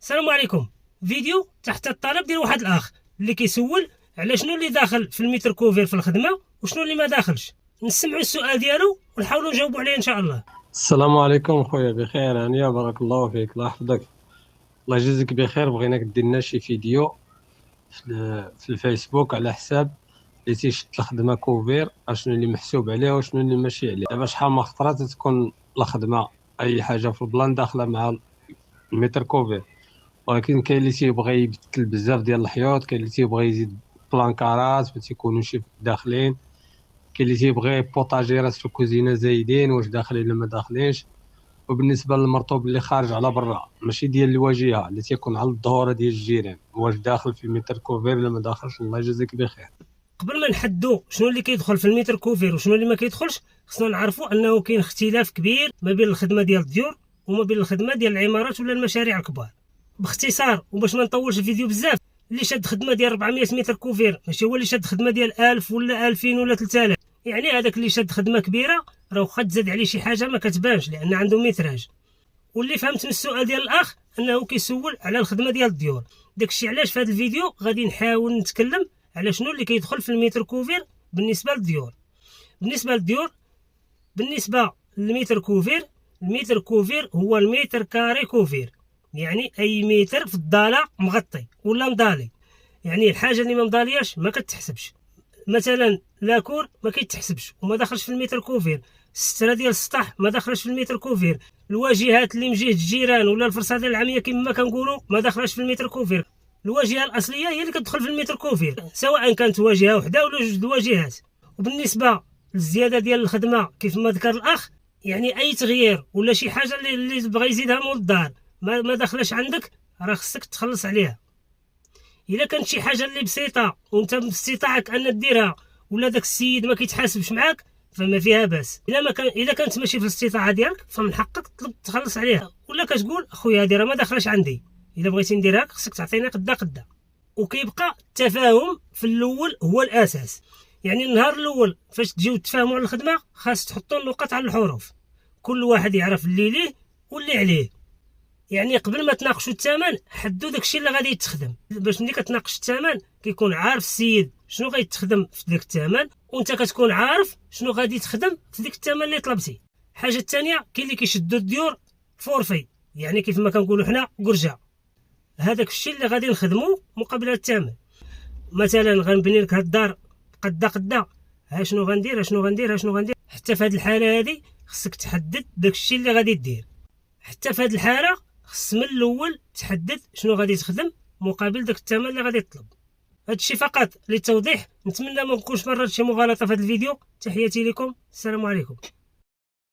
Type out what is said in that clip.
السلام عليكم. فيديو تحت الطلب ديال واحد الاخ اللي كيسول على شنو اللي داخل في المتر كوفير في الخدمه وشنو اللي ما داخلش. نسمعوا السؤال ديالو ونحاولوا نجاوبوا عليه ان شاء الله. السلام عليكم خويا، بخير هانيه، بارك الله فيك، الله يحفظك، الله يجزيك بخير. بغيناك دير لنا شي فيديو في الفيسبوك على حساب اللي تيشد الخدمه كوفير، شنو اللي محسوب عليه وشنو اللي ماشي عليه. دابا شحال من خطره تكون الخدمه اي حاجه في البلان داخله مع المتر كوفير، ولكن كاين اللي تيبغي يبدل بزاف ديال الحيوط، كاين اللي تيبغي يزيد بلانكارات ما تيكونوش شي داخلين، كاين اللي تيبغي بوطاجيرات في الكوزينه زايدين واش داخلين ولا ما داخلينش. وبالنسبه للمرطوب اللي خارج على برا ماشي ديال الواجهه، اللي تيكون على الظهور ديال الجيران، واش داخل في المتر كوفير ولا ما داخلش. الله يجزيك بخير. قبل ما نحددوا شنو اللي كيدخل في المتر كوفير وشنو اللي ما كيدخلش، خصنا نعرفوا انه كاين اختلاف كبير ما بين الخدمه ديال الديور وما بين الخدمه ديال العمارات ولا المشاريع الكبار. باختصار وباش ما نطولش الفيديو بزاف، اللي شاد خدمه ديال 400 متر كوفير ماشي هو اللي شاد خدمه ديال 1000 ولا 2000 ولا 3000. يعني هذاك اللي شاد خدمه كبيره راه واخا تزاد عليه شي حاجه ما كتبانش لان عنده متراج. واللي فهمت من السؤال ديال الاخ انه كيسول على الخدمه ديال الديور، داكشي علاش في هذا الفيديو غادي نحاول نتكلم على شنو اللي كيدخل في المتر كوفير بالنسبه للديور. بالنسبه للمتر كوفير، المتر كوفير هو المتر كاري كوفير، يعني اي متر في الضاله مغطي ولا مضالي. يعني الحاجه اللي ما مضالياش ما كتحسبش. مثلا لاكور ما كيتحسبش وما داخلش في المتر كوفير، الستره ديال السطح ما داخلش في المتر كوفير، الواجهات اللي من جهه الجيران ولا الفرصه ديال العاميه كما كنقولوا ما داخلاش في المتر كوفير. الواجهه الاصليه هي اللي كتدخل في المتر كوفير، سواء كانت واجهه وحده ولا جوج الواجهات. وبالنسبه للزياده ديال الخدمه كيف ما ذكر الاخ، يعني اي تغيير ولا شي حاجه اللي بغى يزيدها مول الدار ما داخلاش عندك، راه خصك تخلص عليها. الا كانت شي حاجه اللي بسيطه وانت باستطاعتك ان ديرها ولا داك السيد ما كيتحاسبش معاك فما فيها باس. الا كانت ماشي في الاستطاعه ديالك فمن حقك تطلب تخلص عليها، ولا كتقول اخويا هذه راه ما داخلاش عندي، الا بغيتي نديرها خصك تعطيني قدا. وكيبقى التفاهم في الاول هو الاساس. يعني النهار الاول فاش تجيو تفاهموا على الخدمه خاص تحطوا النقط على الحروف، كل واحد يعرف اللي ليه واللي عليه. يعني قبل ما تناقشوا الثمن حدوا داكشي اللي غادي يتخدم، باش ملي كتناقش الثمن كيكون عارف السيد شنو غيتخدم في داك الثمن، وانت كتكون عارف شنو غادي تخدم في ديك الثمن اللي طلبتي. الحاجه الثانيه كاين اللي كيشدوا الديور فورفي، يعني كيف ما كنقولوا حنا قرجه. هذاك الشيء اللي غادي نخدمو مقابل الثمن. مثلا غنبني لك هاد الدار قدا، ها شنو غندير. حتى في هاد الحاله هادي خصك تحدد داك الشيء اللي غادي دير. حتى في هاد الحاله خص من الاول تحدد شنو غادي تخدم مقابل داك الثمن اللي غادي تطلب. هادشي فقط للتوضيح. نتمنى ما نكونش مرات شي مغالطه في هاد الفيديو. تحياتي لكم، السلام عليكم.